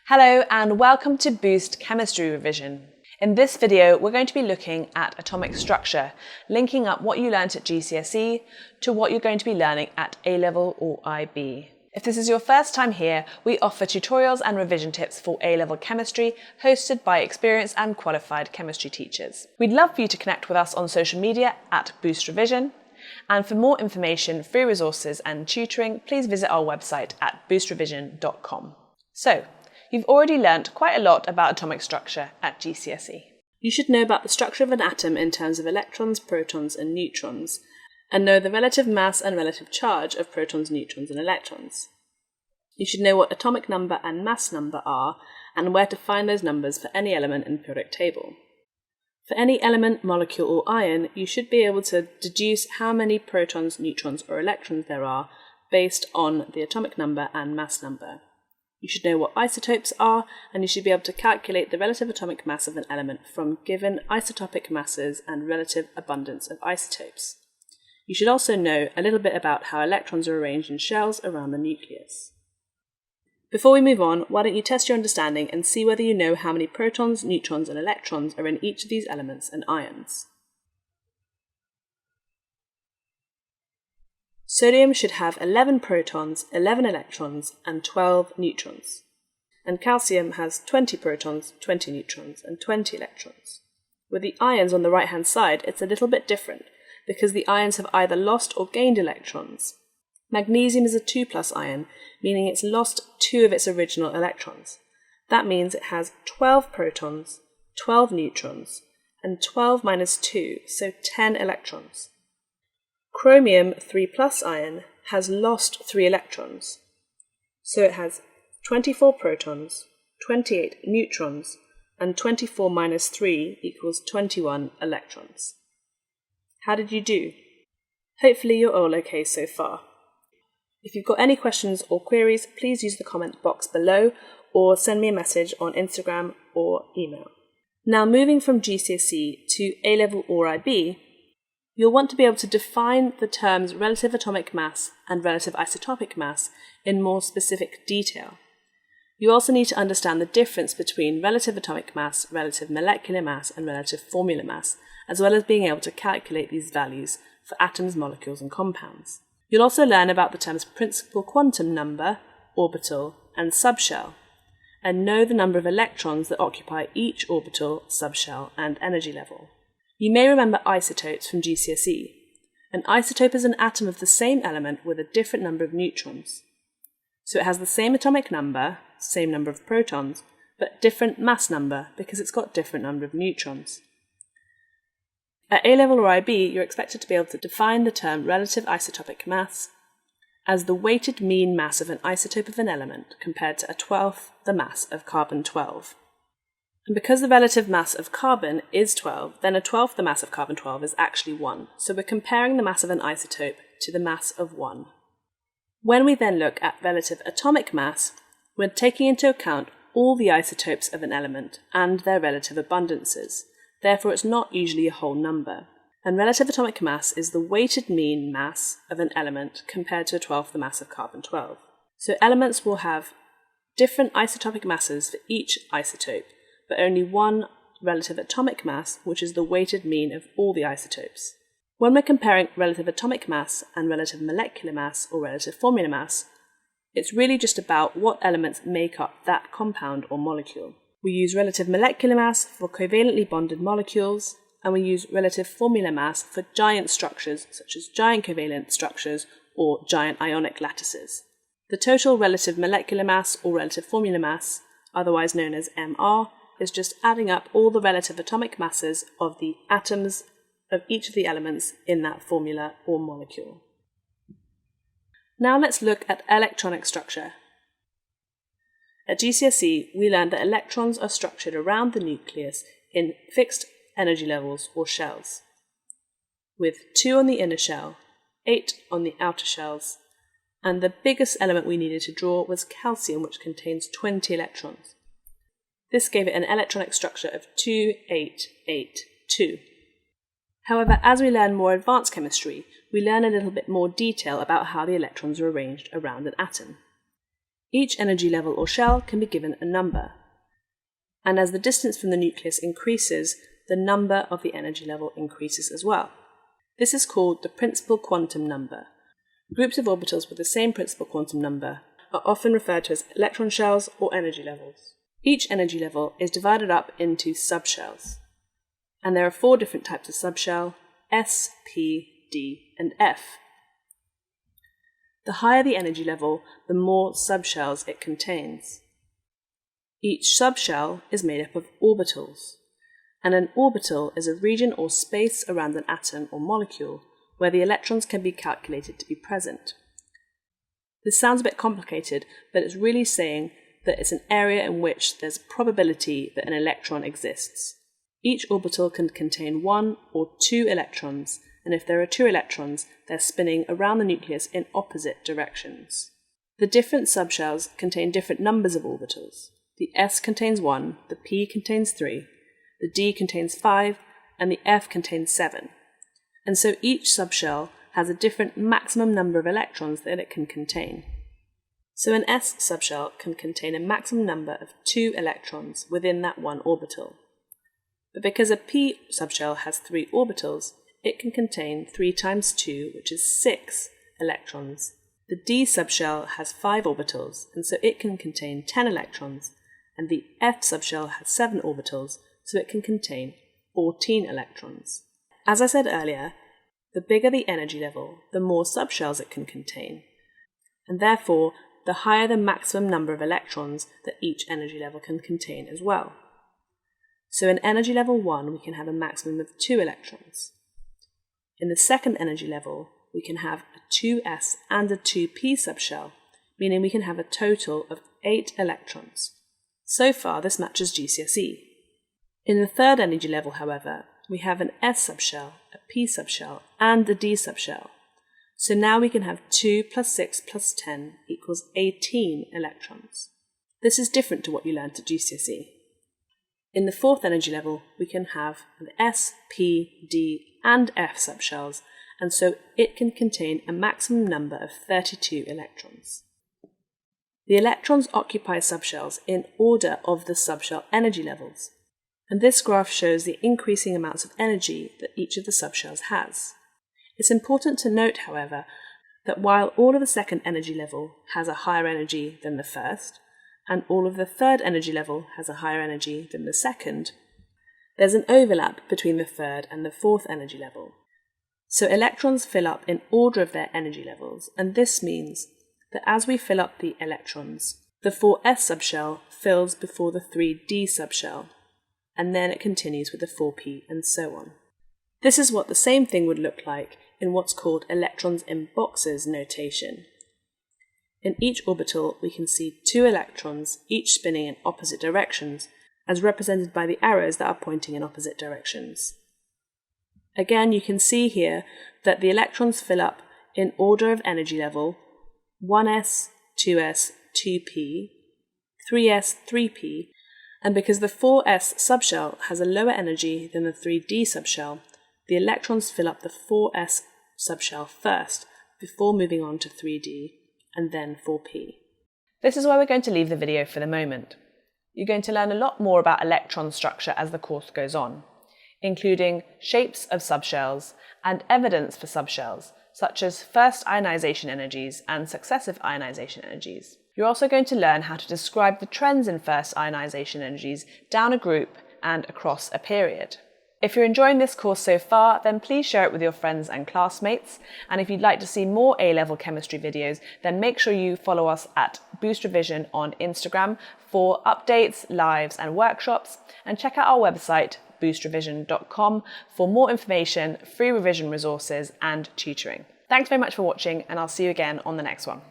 Hello and welcome to Boost Chemistry Revision. In this video, we're going to be looking at atomic structure, linking up what you learnt at GCSE to what you're going to be learning at A-level or IB. If this is your first time here, we offer tutorials and revision tips for A-level chemistry hosted by experienced and qualified chemistry teachers. We'd love for you to connect with us on social media at Boost Revision. And for more information, free resources and tutoring, please visit our website at boostrevision.com. So, you've already learnt quite a lot about atomic structure at GCSE. You should know about the structure of an atom in terms of electrons, protons and neutrons, and know the relative mass and relative charge of protons, neutrons and electrons. You should know what atomic number and mass number are, and where to find those numbers for any element in the periodic table. For any element, molecule or ion, you should be able to deduce how many protons, neutrons or electrons there are based on the atomic number and mass number. You should know what isotopes are, and you should be able to calculate the relative atomic mass of an element from given isotopic masses and relative abundance of isotopes. You should also know a little bit about how electrons are arranged in shells around the nucleus. Before we move on, why don't you test your understanding and see whether you know how many protons, neutrons and electrons are in each of these elements and ions. Sodium should have 11 protons, 11 electrons and 12 neutrons. And calcium has 20 protons, 20 neutrons and 20 electrons. With the ions on the right hand side, it's a little bit different, because the ions have either lost or gained electrons. Magnesium is a 2+ ion, meaning it's lost 2 of its original electrons. That means it has 12 protons, 12 neutrons, and 12 minus 2, so 10 electrons. Chromium 3+ ion has lost 3 electrons, so it has 24 protons, 28 neutrons, and 24 minus 3 equals 21 electrons. How did you do? Hopefully you're all okay so far. If you've got any questions or queries, please use the comment box below or send me a message on Instagram or email. Now moving from GCSE to A-level or IB, you'll want to be able to define the terms relative atomic mass and relative isotopic mass in more specific detail. You also need to understand the difference between relative atomic mass, relative molecular mass and relative formula mass, as well as being able to calculate these values for atoms, molecules and compounds. You'll also learn about the terms principal quantum number, orbital and subshell, and know the number of electrons that occupy each orbital, subshell and energy level. You may remember isotopes from GCSE. An isotope is an atom of the same element with a different number of neutrons. So it has the same atomic number, same number of protons, but different mass number because it's got different number of neutrons. At A-level or IB, you're expected to be able to define the term relative isotopic mass as the weighted mean mass of an isotope of an element compared to 1/12 the mass of carbon-12. And because the relative mass of carbon is 12, then 1/12 the mass of carbon-12 is actually 1. So we're comparing the mass of an isotope to the mass of 1. When we then look at relative atomic mass, we're taking into account all the isotopes of an element and their relative abundances. Therefore, it's not usually a whole number. And relative atomic mass is the weighted mean mass of an element compared to 1/12 the mass of carbon-12. So elements will have different isotopic masses for each isotope, but only one relative atomic mass, which is the weighted mean of all the isotopes. When we're comparing relative atomic mass and relative molecular mass or relative formula mass, it's really just about what elements make up that compound or molecule. We use relative molecular mass for covalently bonded molecules, and we use relative formula mass for giant structures such as giant covalent structures or giant ionic lattices. The total relative molecular mass or relative formula mass, otherwise known as MR, is just adding up all the relative atomic masses of the atoms of each of the elements in that formula or molecule. Now let's look at electronic structure. At GCSE, we learned that electrons are structured around the nucleus in fixed energy levels or shells, with 2 on the inner shell, 8 on the outer shells, and the biggest element we needed to draw was calcium, which contains 20 electrons. This gave it an electronic structure of 2, 8, 8, 2. However, as we learn more advanced chemistry, we learn a little bit more detail about how the electrons are arranged around an atom. Each energy level or shell can be given a number, and as the distance from the nucleus increases, the number of the energy level increases as well. This is called the principal quantum number. Groups of orbitals with the same principal quantum number are often referred to as electron shells or energy levels. Each energy level is divided up into subshells, and there are 4 different types of subshell: S, P, D, and F. The higher the energy level, the more subshells it contains. Each subshell is made up of orbitals, and an orbital is a region or space around an atom or molecule where the electrons can be calculated to be present. This sounds a bit complicated, but it's really saying that it's an area in which there's a probability that an electron exists. Each orbital can contain 1 or 2 electrons, and if there are 2 electrons, they're spinning around the nucleus in opposite directions. The different subshells contain different numbers of orbitals. The S contains 1, the P contains 3, the D contains 5, and the F contains 7. And so each subshell has a different maximum number of electrons that it can contain. So an S subshell can contain a maximum number of 2 electrons within that one orbital. But because a P subshell has 3 orbitals, it can contain 3 times 2, which is 6 electrons. The D subshell has 5 orbitals, and so it can contain 10 electrons, and the F subshell has 7 orbitals, so it can contain 14 electrons. As I said earlier, the bigger the energy level, the more subshells it can contain, and therefore the higher the maximum number of electrons that each energy level can contain as well. So in energy level 1, we can have a maximum of 2 electrons. In the second energy level, we can have a 2s and a 2p subshell, meaning we can have a total of 8 electrons. So far, this matches GCSE. In the third energy level, however, we have an S subshell, a P subshell, and a D subshell. So now we can have 2 plus 6 plus 10 equals 18 electrons. This is different to what you learned at GCSE. In the fourth energy level, we can have an S, P, D, and F subshells, and so it can contain a maximum number of 32 electrons. The electrons occupy subshells in order of the subshell energy levels, and this graph shows the increasing amounts of energy that each of the subshells has. It's important to note, however, that while all of the second energy level has a higher energy than the first, and all of the third energy level has a higher energy than the second, there's an overlap between the third and the fourth energy level. So electrons fill up in order of their energy levels, and this means that as we fill up the electrons, the 4s subshell fills before the 3d subshell, and then it continues with the 4p and so on. This is what the same thing would look like in what's called electrons in boxes notation. In each orbital, we can see 2 electrons, each spinning in opposite directions, as represented by the arrows that are pointing in opposite directions. Again, you can see here that the electrons fill up in order of energy level: 1s, 2s, 2p, 3s, 3p, and because the 4s subshell has a lower energy than the 3d subshell, the electrons fill up the 4s subshell first, before moving on to 3d, and then 4p. This is where we're going to leave the video for the moment. You're going to learn a lot more about electron structure as the course goes on, including shapes of subshells and evidence for subshells, such as first ionization energies and successive ionization energies. You're also going to learn how to describe the trends in first ionization energies down a group and across a period. If you're enjoying this course so far, then please share it with your friends and classmates. And if you'd like to see more A-level chemistry videos, then make sure you follow us at Boost Revision on Instagram for updates, lives and workshops. And check out our website, boostrevision.com, for more information, free revision resources and tutoring. Thanks very much for watching, and I'll see you again on the next one.